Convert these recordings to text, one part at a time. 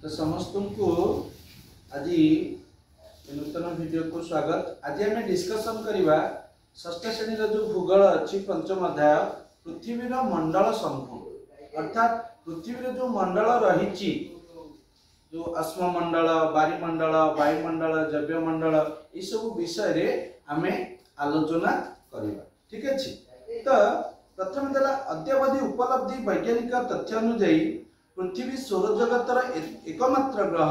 तो समस्त को आज नूतन वीडियो को स्वागत। आज आम डिस्कसन करवा षष्ठ श्रेणी जो भूगोल अच्छी पंचम अध्याय पृथ्वीर मंडल समूह अर्थात पृथ्वी जो मंडल रही जो अश्ममंडल बारिमंडल वायुमंडल जैवमंडल ये सब विषय रे आम आलोचना करवा। ठीक अच्छे तो प्रथम देला अद्यावधि उपलब्धि वैज्ञानिक तथ्य अनुଯାयी पृथ्वी सौरजगतर एकमात्र ग्रह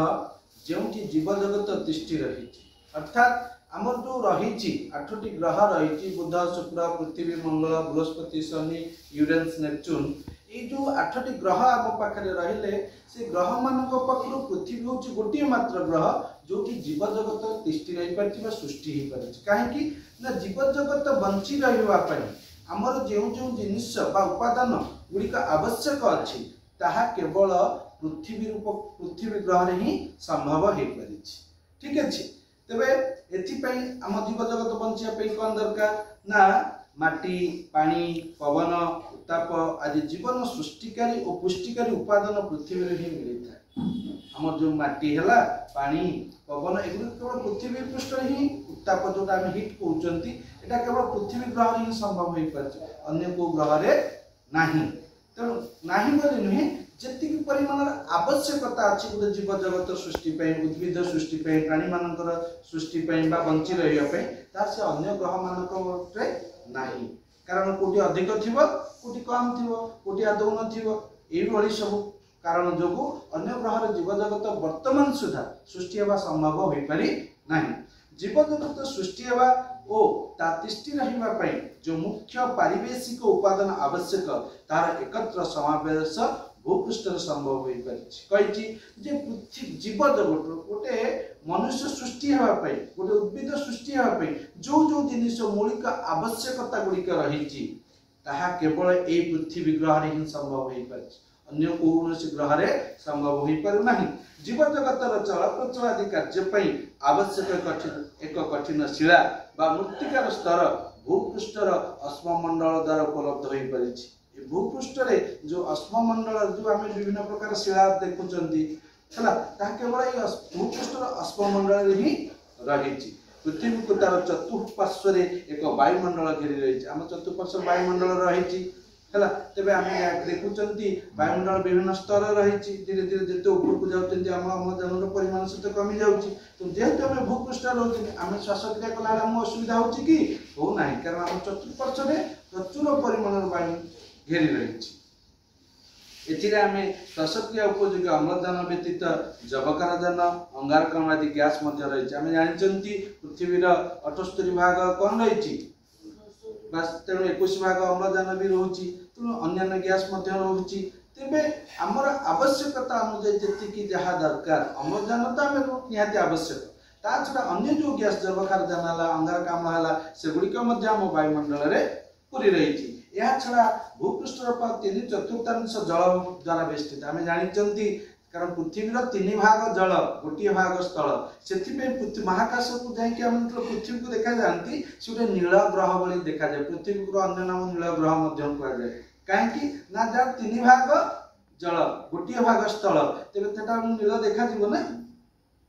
जो जीव जगत तिष्ठि रही अर्थात आमर जो रही 8टी ग्रह रही बुध शुक्र पृथ्वी मंगल बृहस्पति शनि यूरेनस नेपच्यून ये जो 8टी ग्रह आम पाखे रहिले से ग्रह मान पाखु पृथ्वी हूँ गोटे मात्र ग्रह जो कि जीव जगत तिष्ठि रही पारि सृष्टि हो पारि कहीं जीव जगत बंची रही आमर जो जो जिनिस उपादान गुड़िक आवश्यक अच्छी ताहा केवल पृथ्वी ग्रह ही संभव हो पारि। ठीक अच्छे तेरे एपाई आम जीव जगत बचापी कौन दरकार ना माटी पानी पवन उत्ताप आदि जीवन सृष्टिकारी और पुष्टिकारी उपादान पृथ्वी ही मिलता है। आम जो माटी है पानी पवन एगुड़ी केवल पृथ्वी पृष्ठ ही उत्ताप जो आम हिट कहते यहाँ केवल पृथ्वी ग्रह ही संभव हो पारे अन्य को ग्रह नहीं तेणु नहीं बोली नुहे जी परिमाण आवश्यकता अच्छी गोटे जीव जगत सृष्टि उद्भिद सृष्टि प्राणी मान सृष्टि बंची रही से अन्य ग्रह मानक नहीं कारण कोटी अधिक थी कोटी कम थी कोटी आदौ नई सब कारण जो अन्य ग्रह जीव जगत वर्तमान सुधा सृष्टि होगा संभव हो पारि नहीं। जीव जगत सृष्टि होगा और ता तिष्ठि रही जो मुख्य पारिवेशिक उपादान आवश्यक तार एकत्र समावेश भूपृष्ठ संभव हो पारि पृथ्वी जीव जगत गोटे मनुष्य सृष्टि होगापी गोटे उद्भिद सृष्टि होगापी जो जो जिनिस मौलिक आवश्यकता गुड़िक रही केवल यही पृथ्वी ग्रह ही संभव हो पारि अन्य कौन ग्रह संभव हो पारना। जीव जगतर चल प्रचल आदि कार्य आवश्यक एक कठिन शिला बा मृत्तिकार स्तर भूपृष्ठर अश्ममंडल द्वारा उपलब्ध हो पारि। भूपृष्ठ जो अश्ममंडल जो आम विभिन्न प्रकार शिला देखुं केवल ये भूपृष्ठर अश्ममंडल ही रही पृथ्वी को तार चतुर्पार्श्व एक वायुमंडल घेरी रही आम चतुर्पार्श्व वायुमंडल रही तेज आम देखुं वायुमंडल विभिन्न स्तर रही धीरे धीरे जिते ऊपर जाऊँच अम्लजान परिमाण सहित कमी जाऊँगी तो जेहेतु आम भूपृष्ठ रोचे आम श्वासक्रिया कला आम असुविधा हो होना कारण आम चतुर्पार्श्व प्रचुर परिमाण वायु घेरी रही आम श्वासक्रिया उपयोगी अम्लजान व्यतीत जबकारजान अंगारकाम्ल आदि गैस रही आम जानते पृथ्वीर 78 भाग कौन रही बस तेणु 21 भाग अम्लजान भी रोचे तेणु अन्य गैस रोचे तेरे आमर आवश्यकता अनुଯାୟୀ जी जहाँ दरकार अम्लजान तो आम निहाती आवश्यक ता छड़ा अन्य जो गैस जबकारजान है अंगारकाम्ल है सेगुड़िक आम वायुमंडल में पूरी रही यह छड़ा भूपृष्ठर 3/4 जल द्वारा बेष्टित आम जानते कारण पृथ्वीर 3 भाग जल गोटे भाग स्थल से महाकाश को जाकि पृथ्वी को देखा जाती से गोटे नील ग्रह भली देखा जाए पृथ्वी को अन्य नाम नील ग्रह कहुए कहीं ना जार 3 भाग जल गोटे भाग स्थल तेज नील देखा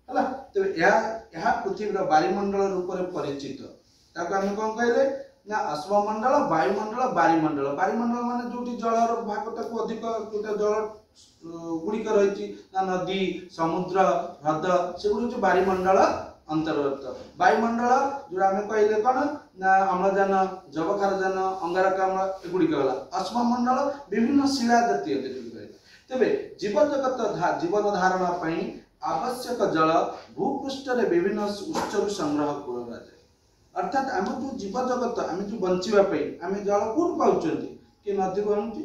ना तेज यह पृथ्वीर बारिमंडल रूप में परिचित आम कौन कहले ना अश्ममंडल वायुमंडल बारिमंडल बारिमंडल मान जो जलर भागटा को अधिक गोटे जल गुड़िक रही नदी समुद्र ह्रद से गुड़ बारिमंडल अंतर्गत वायुमंडल जो आम कहले कौन ना अम्लजान जबकारजान अंगारकाम्ल एगुड़िक गला अश्ममंडल विभिन्न शिला जातीय तेरे जीव जगत जीवन धारण आवश्यक जल भूपृष्ठ विभिन्न उत्सव संग्रह कर अर्थात आम जो जीव जगत आम जो बचापी आम जल कौन पाँच किए नदी को आणुची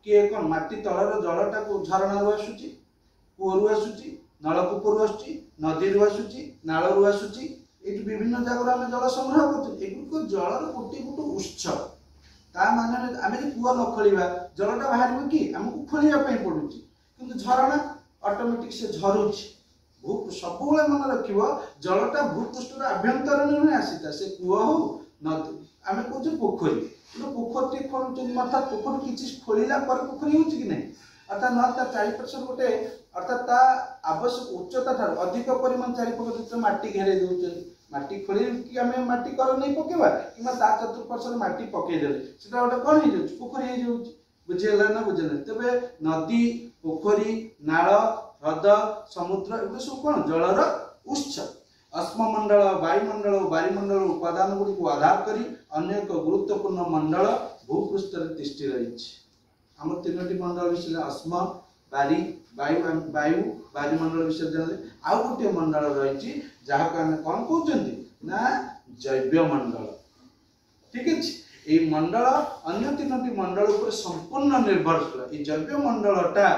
किए कौन माटी तलर जलटा को झरणा आसूची कूअरू आसूची नलकूपरू आसूची नदी आसूची नालू आसूची ये विभिन्न जगह आम जल संग्रह कर जलर गोटे गोटे उत्स ता मान आम कूआ न खोलिया जलटा बाहर कि आमको खोलियापी पड़ू कि झरणा ऑटोमेटिक से झरुची सब मन रख जलटा भूपृष्ठ आभ्यंतर आसीता से कूह हो नदी आम कहे पोखरी पोखरी खोलुं अर्थात पोखरी किसी खोलला पोखरी हो कि नहीं अर्थात नहले 4% गोटे अर्थात ता आवश्यक उच्चता ठार अधिक परिमाण 4% माटी घेरे दउछन माटी खोली कि आमे माटी कर नहीं पकेबा किमा ता चतुर्पार्श्व माटी पके देले सेटा गोटे कोन हे जाउछ पोखरी हे जाउछ बुझेला ना बुझेला तबे नदी पोखरी नाल ह्रद समुद्र एगुलो सब कोन जलर उत्स अस्ममंडल वायुमंडल बारिमंडल उपादान गुडी को आधार करी अनेक गुरुत्वपूर्ण मंडल भूपृष्ठ रे तिष्ठि रहिछि हम तीनोटी मंडल विषय अस्म बारी वायु वायु बारिमंडल विषय जानले आउ गोटे मंडल रहिछि जहा को हम कोन कहउछन्ती ना जैव मंडल ठीक अछि ए मंडल अन्य तीनोटी मंडल ऊपर संपूर्ण निर्भरशील ए जैव मंडलटा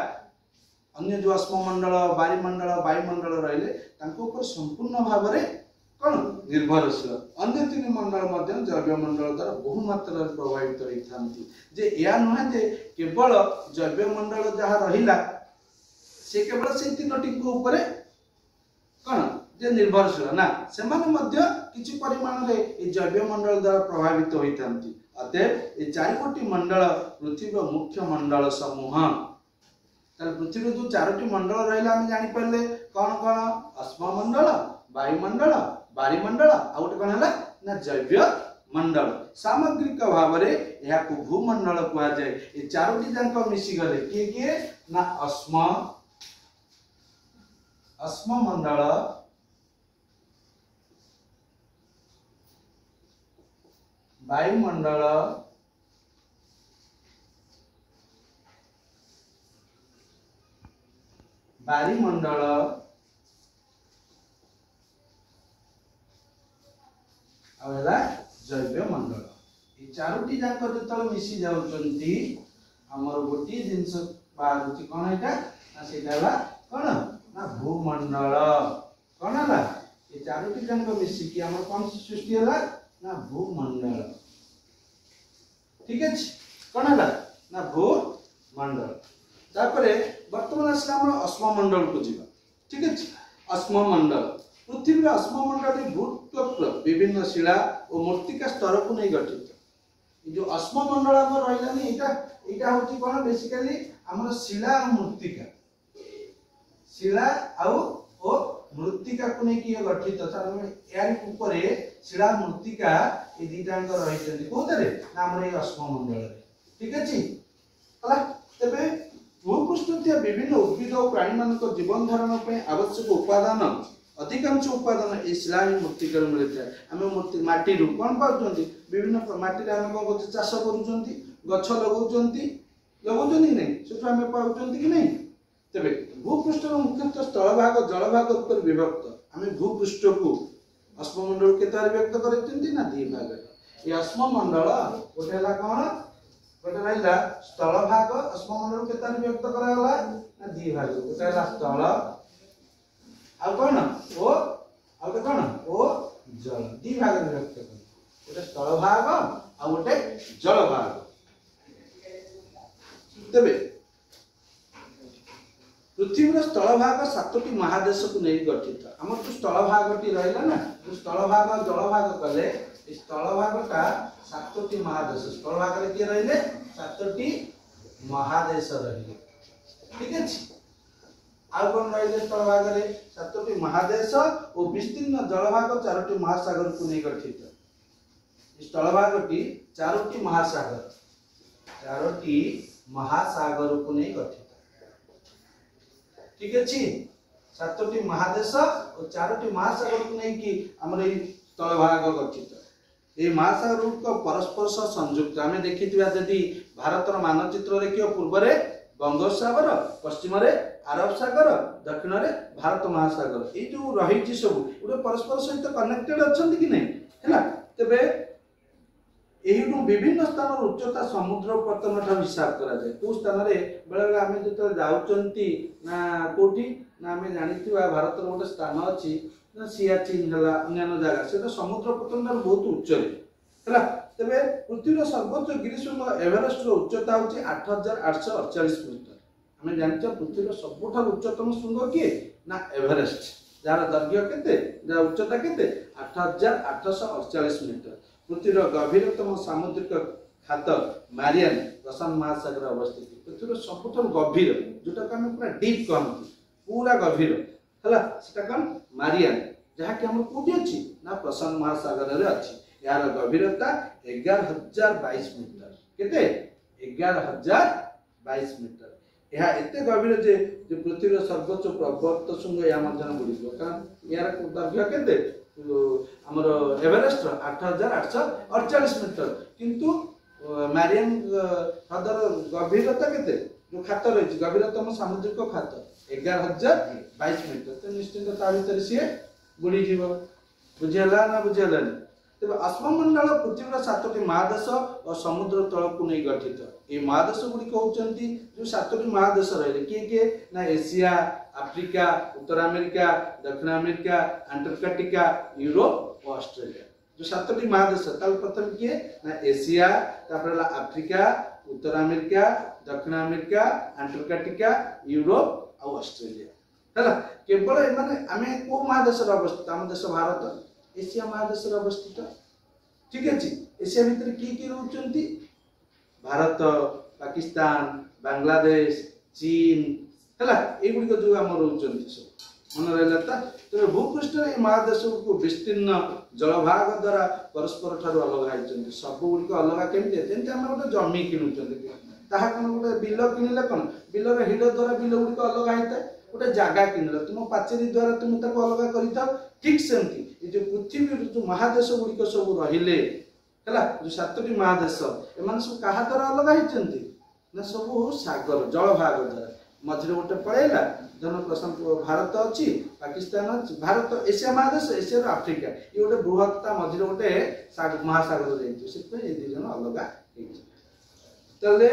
अन्य जो अस्म मंडल बारिमंडल वायुमंडल रहिले तांको ऊपर संपूर्ण भाव रे कोन निर्भरशील अन्य तीन मंडल मध्य जैव मंडल द्वारा बहु मात्रा प्रभावित रहिथांती जे या नहे जे केवल जैव मंडल जहा रहिला से केवल से तीनोटी को ऊपर कोन जे निर्भरशील ना सेमाने मध्य किछि परिमाण रे ए जैव मंडल द्वारा प्रभावित होइथांती अतः ए चारिकोटी मंडल पृथ्वीर मुख्य मंडल समूह ताल पृथ्वी जो चारोटी मंडल रहिला हम जानि परले कोन कोन अस्म मंडल वायुमंडल बारिमंडल आ गोटे कोन हला ना जैव मंडल सामग्रिक भाव रे या को भूमंडल कहा जाय ए चारोटी जांक मिसी गले के ना अस्म मंडल वायुमंडल बारिमंडल आवेला जैव मंडल ए चारोटी जाक जतल मिसी जाउचंती हमर गोटी जिंस बारुची कोन एटा ना सेटाला कोन ना भूमंडल कोन हला ए चारोटी जाक मिसी कि हमर कोन सृष्टि हला ना भूमंडल ठीक अछि कोन हला ना भूमंडल तापरे वर्तमान असला हम अस्म मंडल को जीवा ठीक अछि अस्म मंडल पृथ्वी अस्म मंडल भूतत्व विभिन्न शिला और मूर्तिका स्तर को नहीं गठित जो अस्म मंडल हम रहिला नि एटा होची कोन बेसिकली हमर शिला और मूर्तिका शिला और मृत्तिका को नहीं किए गठित अर्थात यार ऊपर शिला मृत्तिका ए दीटांग रहितନ୍ତି कोतरे ना हमर ए अस्म मंडल ठीक अछि हला तबे भूपृष्ठ विभिन्न उद्भिद और प्राणी मान जीवन धारण आवश्यक उपादान अधिकांश उपादान ए शिला मृत्तिका मिलता है आम माटी रू कौन पाऊँ विभिन्न माटी आम कौन कर चाष करुँच गछ लगौं नहीं से आम पाऊँ कि नहीं तेरे भूपृष्ठ मुख्यतः स्थल भाग जल भाग उपर विभक्त आम भूपृष्ठ को अस्ममंडल के व्यक्त कर ना दी भाग ये अस्ममंडल गोटे कौन गोटे रहिला स्थल भाग अस्ममंडल के व्यक्त करागला ना दी भाग गोटे रहिला स्थल आ कोन ओ आ कोन ओ जल दी भाग में व्यक्त कर गोटे स्थल भाग आ गोटे जल भाग तबे पृथ्वीर स्थल भाग 7टी महादेश को नहीं गठित हमर जो स्थल भागटी रहिला ना जो स्थल भाग जल भाग कले स्थल भागटा 7टी महादेश स्थल भाग रे के रहिले 7टी महादेश रहिले ठीक अछि आ कोन रहिले स्थल भाग रे 7टी महादेश और विस्तीर्ण जल भाग 4टी महासागर को नहीं गठित स्थल भागटी 4टी महासागर को नहीं गठित ठीक अछि 7टी महादेश और 4टी महासागर को नहीं कि हमर ए स्थल भाग गठित ए महासागर को परस्पर सह संयुक्त आमे देखिथिबा जदी भारतर मानचित्र देखियो पूर्व रे बंगोपसागर पश्चिम रे अरब सागर दक्षिण रे भारत महासागर ए जो रही छी सब उडे परस्पर सहित कनेक्टेड अछंती कि नहीं हैला तबे एहिनु विभिन्न स्थान उच्चता समुद्र पतन ठा हिसाब करा जाय को स्थान रे बेले आमे जतो जाउचंती ना कोठी ना आमे जानिथिबा भारतर गोटे स्थान अछि ना सियाचिन हला अन्य जगह से तो समुद्र पतन बहुत उच्च रे हला तबे पृथ्वीर सर्वोच्च गिरिशृंग एवरेस्ट रो उच्चता होची 8848 मीटर हमें जानछ पृथ्वीर सबठार उच्चतम शृंग के ना एवरेस्ट जार दैर्घ्य केते जार उच्चता केते 8848 मीटर पृथ्वीर गभीरतम सामुद्रिक खात मारियान प्रशांत महासागर अवस्थित पृथ्वी सबुठ गभीर जोटा को आम पूरा डीप कहते पूरा गभीर है सेटा कौन मारियान जहाँकि आम कौटी अच्छी ना प्रशांत महासागर में अच्छी यार गभीरता 11,022 मीटर केते 11,022 मीटर यह एते गभीर जे पृथ्वी सर्वोच्च पर्वत श्रृंग या मध्य बुड़ी कारण यार दैर्घ्य केते आमर एवरेस्ट 8,848 मीटर किंतु मारियान ह्रदर गभीरता केते जो खात रही गभीरतम सामुद्रिक खात 11,022 मीटर तो निश्चिंत ता भीतर सी बुड़ी जीव बुझेला ना बुझेलानी तेज आश्ममंडल पृथ्वीर 7टी महादेश और समुद्र तल को नहीं गठित ये महादेश गुड़िक होती जो 7टी महादेश रही किए किए ना एशिया आफ्रिका उत्तर अमेरिका दक्षिण अमेरिका अंटार्कटिका यूरोप और ऑस्ट्रेलिया जो 7टी महादेश प्रथम किए ना एशिया आफ्रिका उत्तर अमेरिका दक्षिण अमेरिका अंटार्कटिका यूरोप और ऑस्ट्रेलिया है केवल माने आम को महादेश अवस्थित आम देश भारत एशिया महादेश अवस्थित ठीक अच्छे एशिया भितर किए रोचे भारत पाकिस्तान बांग्लादेश चीन है युड़िक जो आम रोचे सब मन रहा तेरे भूपृष्ठ महादेश को विस्तीर्ण जलभाग द्वारा परस्पर ठार अलग होती सब गुड़िक अलग केमी आम गोटे जमी किणुचा कौन गोटे बिल किणिले कौन बिलर हिड द्वारा बिल गुड़िक अलग होता है गोटे जगह किणिल तुम पाचेरी द्वारा तुम अलग कर ठीक सेमती जो पृथ्वी जो महादेश गुड़िक सब रहिले है जो 7टी महादेश एम सब क्या द्वारा अलग होती ना सब सागर जलभाग द्वारा मझे गोटे पड़ेगा धन प्रशांत भारत अच्छी पाकिस्तान अच्छी भारत एशिया महादेश एशिया आफ्रिका ये गोटे बृहत्ता मझे गोटे महासागर जाइए ये दुई जन अलग ताले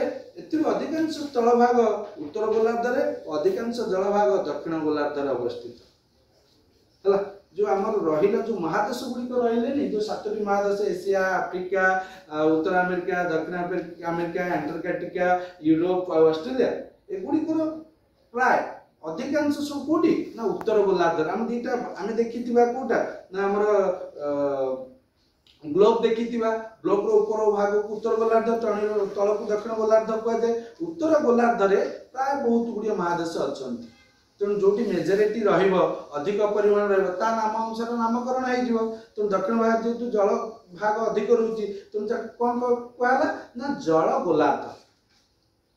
अधिकांश स्थल भाग उत्तर गोलार्धरे अधिकांश जलभाग दक्षिण गोलार्धरे अवस्थित है जो आमर रहिला जो महादेश गुड़िक रही जो 7टी महादेश एशिया आफ्रिका उत्तर अमेरिका दक्षिण अमेरिका अंटार्कटिका यूरोप और ऑस्ट्रेलिया एगुड़िकर प्राय अधिकांश सब कौटी ना उत्तर गोलार्धर आम दीटा आम देखी कौटा ना आमर ग्लोब देखी ग्लोब ऊपर भाग को उत्तर गोलार्ध तल को दक्षिण गोलार्ध कहुए उत्तर गोलार्धर प्राय बहुत गुड़िया महादेश अच्छा तेणु जो मेजोरिटी अधिक परिमाण रा नाम अनुसार नामकरण हो तेणु दक्षिण भाग जेहतु जल भाग अधिक रोचे तेणु कौन कहला ना जल गोलार्ध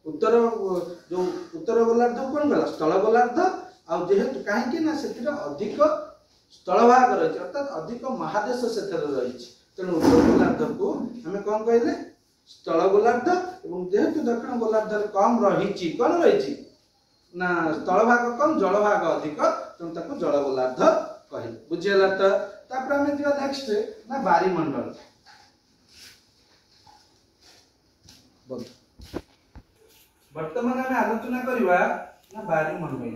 उत्तर जो उत्तर गोलार्ध कौन कहला स्थल गोलार्ध आहेतु कहीं अधिक स्थल भाग रही अर्थात अधिक महादेश से रही तेणु उत्तर गोलार्ध को आम कौन कहले स्थल गोलार्ध और जेहेतु दक्षिण गोलार्ध कम रही कौन रही ना स्थल भाग कम जल भाग अधिक तेणु जल गोलार्ध कह बुझीगला तो आम नेक्स्ट ना बारीमंडल वर्तमान आम आलोचना करवा ना बारीमंडल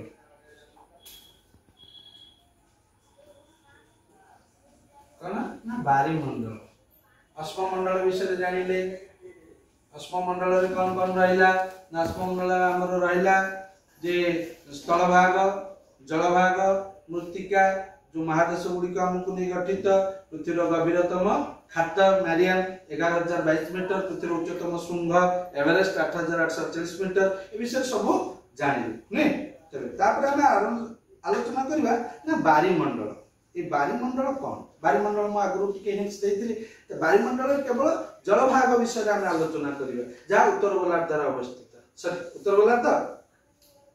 कौन ना बारीमंडल अश्ममंडल विषय जानिले अश्ममंडल कौन कौन रहा ना अश्ममंडल आमर रहा जे स्थल भाग जल भाग मृत्तिका जो महादेश गुड़िक आमको नहीं गठित पृथ्वीर गभीरतम खात मारियान 11,022 मीटर पृथ्वीर उच्चतम श्रृंग एवरेस्ट 8,848 मीटर ए विषय सब जानिले आलोचना करवा ना बारीमंडल ये बारीमंडल कौन बारीमंडल मु आगु हिंट्स देइथिली बारीमंडल केवल जल भाग विषय आम आलोचना करवा जहाँ उत्तर गोलार्ध अवस्थित उत्तर गोलार्ध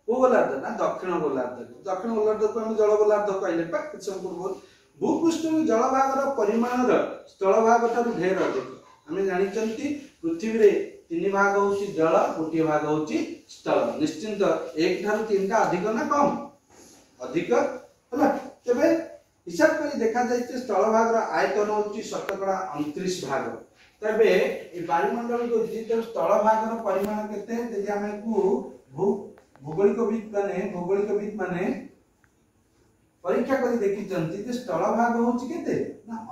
को गोलार्ध ना दक्षिण गोलार्ध को हम जल गोलार्ध कहले कुछ समय पूर्व भूपृष्ठ जल भाग परिमाण स्थल भाग ठार ढेर अधिक आम जानी पृथ्वी रे 3 भाग हूँ जल गोटे भाग हूँ स्थल निश्चिंत 1 ठार 3टा अधिक ना कम अधिक है तेरे हिसाब कर देखा जाए स्थल भाग आयतन हूँ शतकड़ा 29 भाग तेरे ये बायुमंडल को स्थल भाग परिमाण के भौगोलिकविद माने परीक्षा कर देखी स्थल भाग हूँ के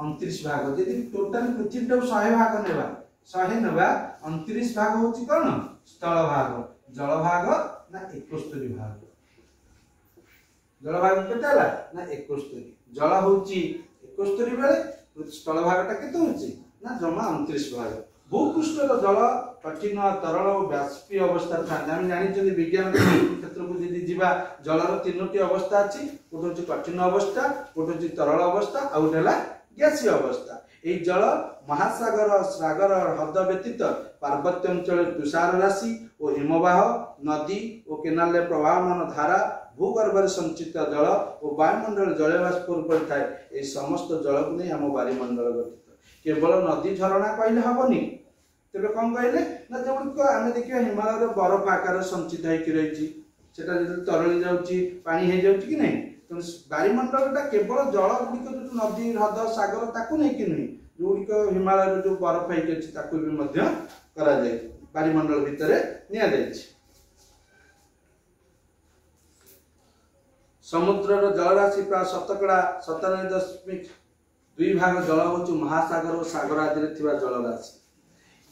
29 भाग जदि टोटाल पृथ्वी 100 भाग नेबा 100 नेबा 29 भाग हूँ कौन स्थल भाग जल भाग ना 71 भाग जल भाग केते ना 71 जल हूँ 71 बेले स्थल भागटा केते होची ना जमा 29 भाग भूपृष्ठर जल कठिन तरल और बाष्पीय अवस्था था आम जानी विज्ञान क्षेत्र को जी जीवा जलर तीनोटी अवस्था अच्छी गोटे हूँ कठिन अवस्था गोटे हूँ तरल अवस्था आ गोटे गैसीय अवस्था यही जल महासागर सागर ह्रद व्यतीत पार्वत्य अंचल तुषार राशि और हिमवाह नदी और केनाल प्रवाहमान धारा भूगर्भ संचित जल और वायुमंडल जलवाष्प रूप थाए ये समस्त जल को नहीं आम वायुमंडल गठित केवल नदी झरणा कहले हेनी तेरे कौन कहले ना जो आम देखिए हिमालय बरफ आकार संचित होती जो तरली जाऊँगी पानी हो जाऊँगी कि नहीं तेणु वायुमंडलटा केवल जल गुड़िक जो नदी ह्रद सागर ताकू नहीं कि नुहे जो गुड़िक हिमालय जो बरफ होती वायुमंडल भितर नि समुद्र जलराशि प्राय शतकड़ा 97.2 भाग जल हूँ महासागर और सागर आदि जलराशि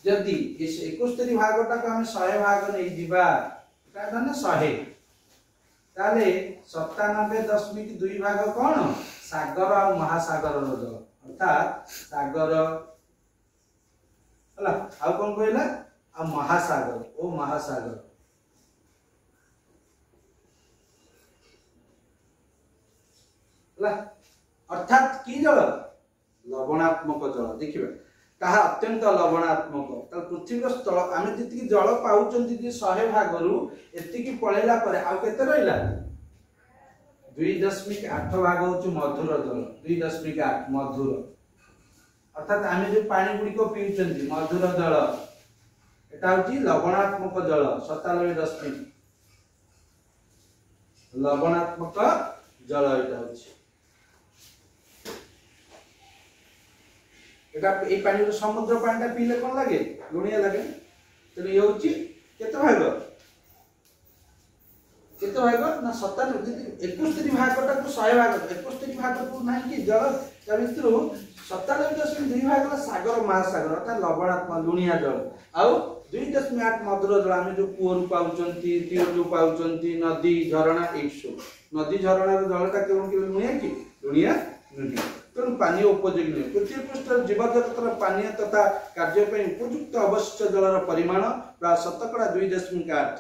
जदि 71 भागटा को आम 100 भाग नहीं जीवा 100 ताले 97.2 भाग कौन सागर और महासागर जल अर्थात सागर है आ कौन कहला आ महासागर ओ महासागर अर्थात की जल लवणात्मक जल देखिए ताहा अत्यंत लवणात्मक पृथ्वी स्थल आम जी जल पाँच 100 भाग एति पलैला आउ केते रहिला 2.8 भाग हूँ मधुर जल 2.8 मधुर अर्थात आम जो पानी गुड़िक पीउछंती मधुर जल एटा हूँ लवणात्मक जल 97 लवणात्मक जल एटा हूँ ये पानी समुद्र पानी पीले कौन लगे लुणिया लगे तेणु ये हूँ केते भाग ना 71 भागटा को 100 भाग 71 भाग को ना कि जल भितर 97.2 भाग सागर महासागर अर्थात लवणात्मक लुणिया जल आउ 2.8 मधुर जल आम जो कूअर पाँच ट्यूब पाँच नदी झरणा एक नदी झरणार जलटा केवल लुणिया कि लुणिया नुहे तेणु पानी उपयोगी नुहे पृथ्वी पृष्ठ जीवजगतर पानी तथा कार्य उपयुक्त अवशिष्ट जलर परिमाण प्राय 2.8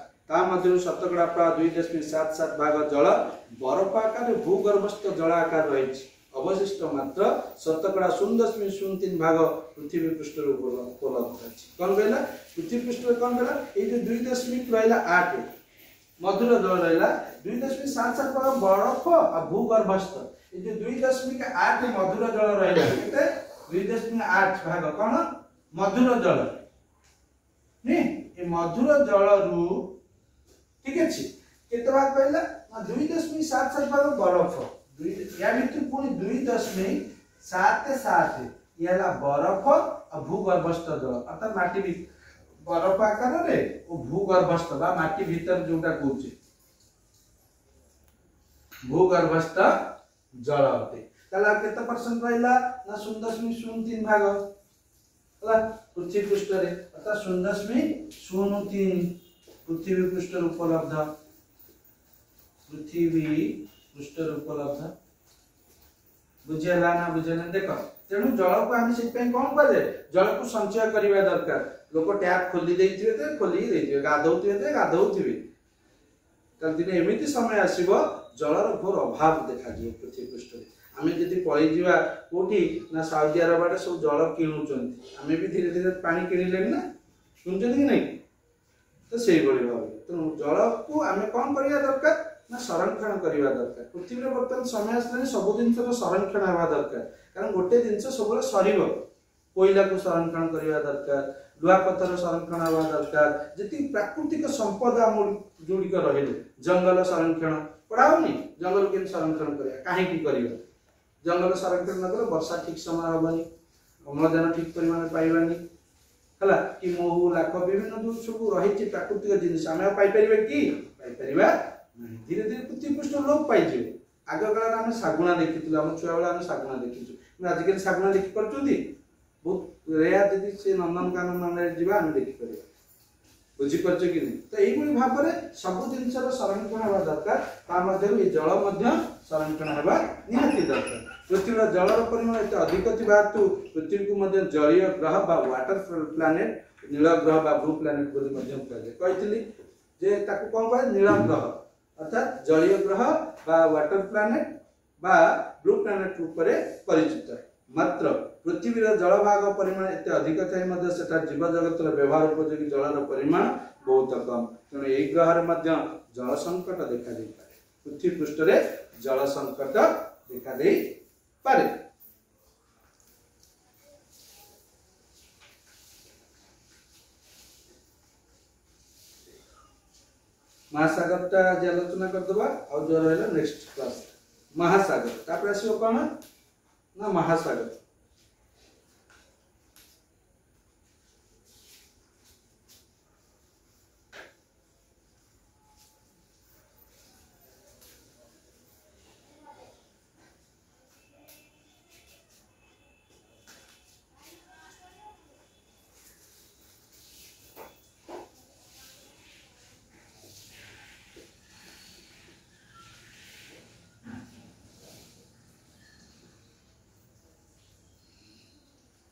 मध्य शतकड़ा प्राय 2.77 भाग जल बरफ आकार भूगर्भस्थ जल आकार रही अवशिष्ट मात्र शतकड़ा 0.03 भाग पृथ्वी पृष्ठ उपलब्ध अच्छी कौन कहला पृथ्वी पृष्ठ कौन कहला ये जो 2.8 मधुर जल रहा 2.77 भाग बरफ और भूगर्भस्थ ये जो 2.8 मधुर जल रहा 2.8 भाग कौन मधुर जल नहीं मधुर जल रु ठीक अच्छे केते भाग कहला 2.77 भाग बरफ या भितर पुणी 2.77 ये बरफ और भूगर्भस्थ जल अर्थात माटी बरफ आकार रे और भूगर्भस्थ बा माटी भीतर जोटा कहूचे भूगर्भस्थ जल अटे ताला केते परसेंट रहला ना 0.03 भाग हला पृथ्वी पृष्ठ रे अर्थात 0.03 पृथ्वी पृष्ठ उपलब्ध पृथ्वी पृष्ठ उपलब्ध बुझेला ना बुझेला देख तेणु जल को आम से कौन करे जल को संचय करने दरकार लोक टैप खोली देइथिबे खोली देइथिबे गाधौथिबे गाधौथिबे दिन एमती समय आसो जलर घोर अभाव देखा पृथ्वी पृष्ठ आम जब पलि जावा कौटी ना साउदी अरब आड़े सब जल किणुंट आम भी धीरे धीरे पानी किणिले ना किणुंट कि नहीं तो से भाव तेणु जल को आम कौन करवा दरकार ना संरक्षण करवा दरकार पृथ्वी में बर्तमान समय आसलानी सब जिनसर संरक्षण हवा दरकार कारण गोटे जिनस सब सर कोईला को संरक्षण करवा दरकार लुहापथर संरक्षण हवा दरकार जी प्राकृतिक संपद आम जोड़िक रहे जंगल संरक्षण पढ़ाऊनी जंगल के संरक्षण करा कहीं जंगल संरक्षण न कले वर्षा ठीक समय हेनी अम्लजान ठीक परिमाण पाइबानी है कि महू लाख विभिन्न जो सब रही प्राकृतिक जिन आम पाइपर कि धीरे धीरे पृथ्वी पृष्ठ लोप पाइजे आग काल आम शागुणा देखी आम छुआ बेला शागुणा देखी आजिकल शागुणा देखी पार्टी बहुत रेयर जदि से नंदनकानन जावा आम देखिपर बुझीपार कि नहीं तो यही भाव में सब जिनसर संरक्षण हवा दरकार जल संरक्षण हवा निहाती दरकार पृथ्वी जलर परिमाण एत अधिक थिबा हेतु पृथ्वी को मध्य जलीय ग्रह बा वाटर प्लानेट नील ग्रह बा ब्लू प्लानेट बोली मध्य कहली जे ताकू कोन कहे नील ग्रह अर्थात जलीय ग्रह बा वाटर प्लानेट बा ब्लू प्लानेट ऊपर परिचित। मात्र पृथ्वी जलभाग परिमाण एत अधिक थाई मध्य सेटा जीव जगत व्यवहार उपयोगी जलर परिमाण बहुत कम तेणु यही ग्रह मध्य जल संकट देखा दे पारे पृथ्वी पृष्ठ रे जल संकट देखा दे पारे। महासागर टा जे आलोचना कर दबा और जो रहला नेक्स्ट क्लास महासागर तापर आसीओ कोन ना महासागर।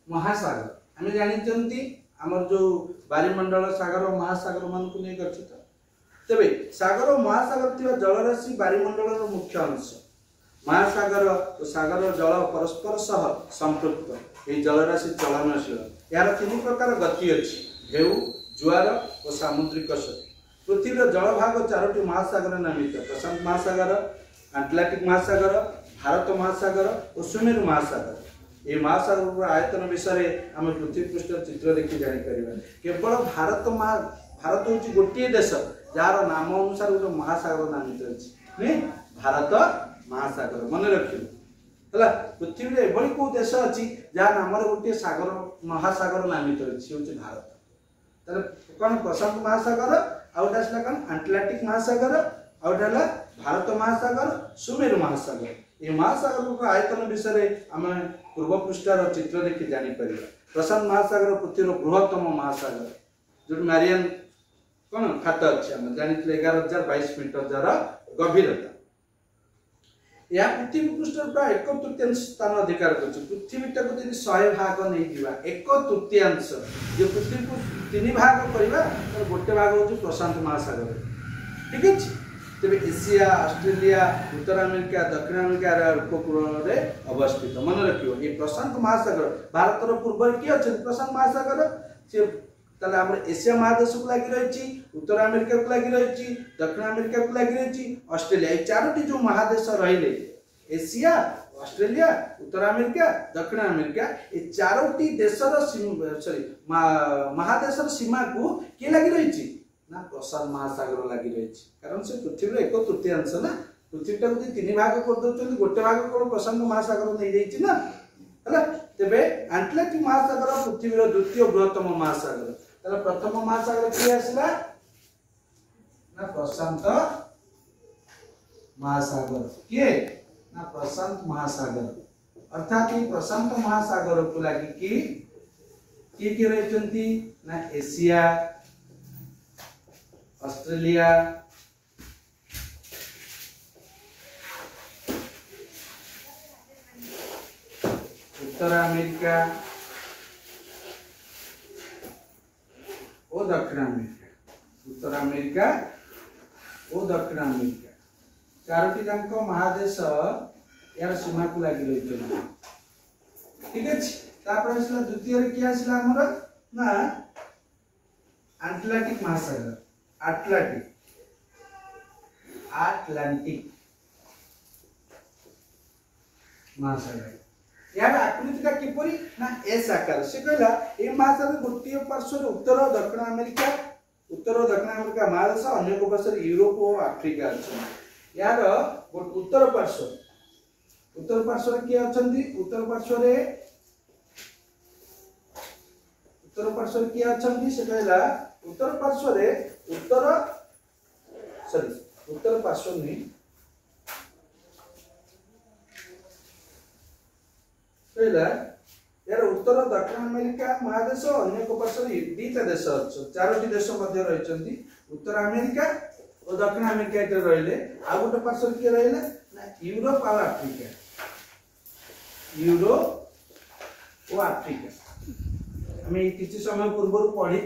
महासागर आम जानी आमर जो बायुमंडल सागर और महासागर मान को नहीं गठित तेबे सागर और महासागर थिबा जलराशि बायुमंडल मुख्य अंश। महासागर और सागर जल परस्पर सह संपृक्त ये जलराशि चलनशील यार तीन प्रकार गति अच्छी ढेउ जुआर और सामुद्रिक शक्ति। पृथ्वी जलभाग 4टी महासागर नामित प्रशांत महासागर आटलांटिक महासागर भारत महासागर और सुमेरु महासागर। ये महासागर आयतन विषय आम पृथ्वी पृष्ठ चित्र देखी जापर केवल भारत हूँ गोटे देश जार नाम अनुसार गोटे महासागर नामित अच्छी भारत महासागर मन रखिए पृथ्वी एभली को देश अच्छी जहाँ नाम गोटे सागर महासागर नामित अच्छी हूँ भारत कौन प्रशांत महासागर आउटा कौन आटलांटिक महासागर आउटा भारत महासागर सुमेरु महासागर। ये महासागर आयतन विषय आम पूर्व पृष्ठार चित्र देखी जापर। प्रशांत महासागर पृथ्वी बृहत्तम महासागर जो मारियान कौन खात अच्छे जानी 11,022 मीटर जार गभीरता या पृथ्वी पृष्ठ प्राय 1/3 स्थान अधिकार कर पृथ्वी टाक 100 भाग नहीं दिवा 1/3 जो पृथ्वी को 3 भाग करवा गोटे भाग हूँ प्रशांत महासागर ठीक है। तेरे एशिया ऑस्ट्रेलिया उत्तर अमेरिका दक्षिण अमेरिका उपकूल में अवस्थित मन रखियो। ये प्रशांत महासागर भारत पूर्व किए अच्छे प्रशांत महासागर सी ताले आम एशिया महादेश को लगी रही उत्तर अमेरिका को लगी रही दक्षिण अमेरिका को लगी रही ऑस्ट्रेलिया ये 4टी जो महादेश रहिले एशिया ऑस्ट्रेलिया उत्तर अमेरिका दक्षिण अमेरिका ये 4टी देशर सॉरी महादेशर सीमा को किए लगी रही ना प्रशांत महासागर लगी रही कारण से पृथ्वी 1/3 ना पृथ्वी टाक 3 भाग कर दउछन गोटे भाग कोन प्रशांत महासागर नहीं जाइछि ना हला तेबे आटलांटिक महासागर पृथ्वीर द्वितीय बृहत्तम महासागर तले प्रथम महासागर कि आसला ना प्रशांत महासागर किए ना प्रशांत महासागर अर्थात ये प्रशांत महासागर को लगी कि रहचंती ना एशिया ऑस्ट्रेलिया उत्तर अमेरिका और दक्षिण अमेरिका उत्तर अमेरिका और दक्षिण अमेरिका 4टी जांक महादेश यार सीमा को लगी रही ठीक है। तापर आसला द्वितीय रे कि आसला हमर ना आटलांटिक महासागर आटलांटिक महासागर यार आकृति किपरि ना एस आकार से कहला ए महासागर गोटे पार्श्व उत्तर और दक्षिण अमेरिका महादेश अन्य पार्श्व यूरोप और आफ्रिका अच्छा यार उत्तर पार्श्व किए अछंती उत्तर पार्श्व किए अछंती से कहला उत्तर पार्श्व नहीं कहला यार उत्तर दक्षिण अमेरिका महादेश अन्य पार्श्व दीटा देश अच्छे 4टी देश मध्य रही उत्तर अमेरिका और दक्षिण अमेरिका रहिले आ गोटे पार्श्व किए रहिले ना यूरोप और आफ्रिका यूरोप और आफ्रिका आम किसी समय पूर्व पढ़ी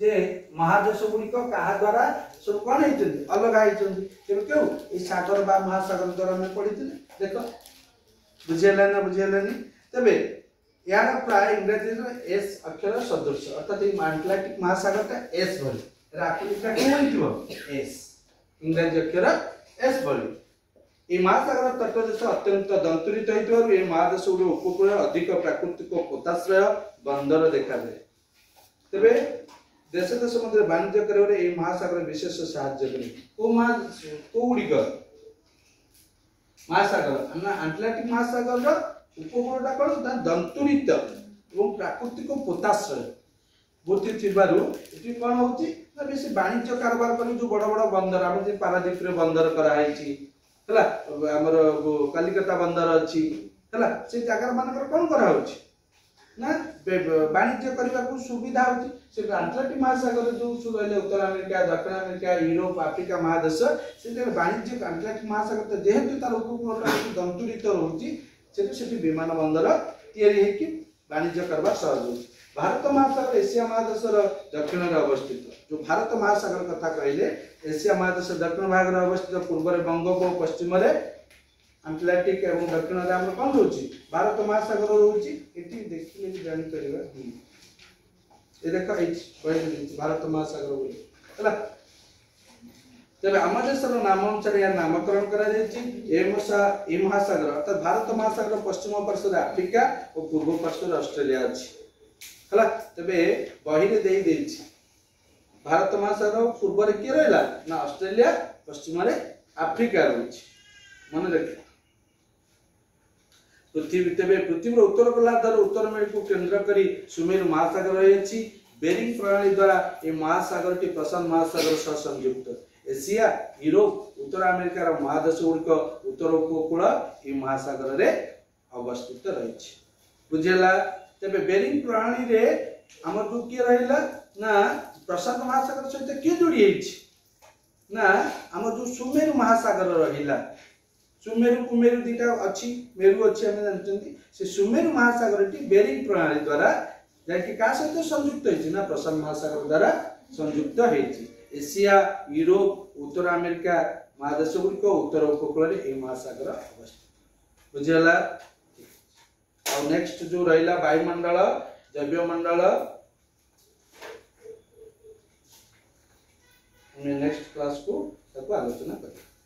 जे महादेश गुड़िक क्या द्वारा सब कौन अलग होते क्यों ये सागर बा महासागर द्वारा आम पढ़ी देख बुझेगा ना बुझेगानी तेरे यार प्राय इंग्राजी एस अक्षर सदृश अर्थात आटलांटिक महासागर एस भली आफ्रिका कौन एस इंग्राजी अक्षर एस भली ये महासागर तटदेश अत्यंत दंतुरित होती ये महादेश गुड़ उपकूल अधिक प्राकृतिक पोताश्रय बंदर देखा जाए तेरे देश देश मध्य वाणिज्य कर महासागर विशेष साहाय्य गुड़िक महासागर आटलांटिक महासागर उपकूलटा कौन दंतुरित और प्राकृतिक पोताश्रय बुद्धि थी कौन हो बेसी वाणिज्य कारोबार कर जो बड़ बड़ बंदर आम पारादीप बंदर कराई आमर कलिकता बंदर अच्छी से जगार मानकर कौन करा ना वाणिज्य करने को सुविधा होती आटलांटिक महासागर जो रही उत्तर अमेरिका दक्षिण अमेरिका यूरोप आफ्रिका महादेश से वाणिज्य आटलांटिक महासागर तो जेहेतु तार उपकूल दंतुरित रोचे विमान बंदर या वाणिज्य करवा सहज हो भारत महासागर एशिया महादेशर दक्षिण में अवस्थित जो भारत महासागर कथा कहले एशिया महादेश दक्षिण भाग में अवस्थित पूर्व बंगोप और पश्चिम आटलांटिक और दक्षिण में आम कौन रोचे भारत महासागर रोचे ये देखिए भी जापर ये देख ये भारत महासागर बोली तेज आम देशर नाम अनुसार यार नामकरण कर महासागर अर्थात भारत महासागर पश्चिम पार्श्व आफ्रिका और पूर्व पार्श्व ऑस्ट्रेलिया अच्छी है तेरे बही दे भारत महासागर पूर्व किए रहा ना ऑस्ट्रेलिया पश्चिम आफ्रिका रही मन रख पृथ्वी तेरे पृथ्वी उत्तर गोलार्धर उत्तर मेरु को केन्द्र कर सुमेरु महासागर रही बेरिंग प्रणाली द्वारा ये महासागर टी प्रशांत महासागर सह संयुक्त एशिया यूरोप उत्तर अमेरिकार महादेश गुड़िक उत्तर उपकूल ये महासागर रे अवस्थित रही बुझेगा तेरे बेरिंग प्रणाली रे आम जो किए रहा ना प्रशांत महासागर सहित किए जोड़ी ना आम जो सुमेरु महासागर रहा सुमेरु कुमेरु दीटा अच्छी मेरु अच्छी आम जानते से सुमेरु महासागर टी बेरिंग प्रणाली द्वारा जैकि क्या सहित संयुक्त होती ना प्रशांत महासागर द्वारा संयुक्त होती एशिया यूरोप उत्तर अमेरिका महादेश गुड़िक उत्तर उपकूल महासागर अवस्थित बुझेगा और नेक्स्ट जो रहा वायुमंडल जैवमंडल नेक्स्ट क्लास को आलोचना करें।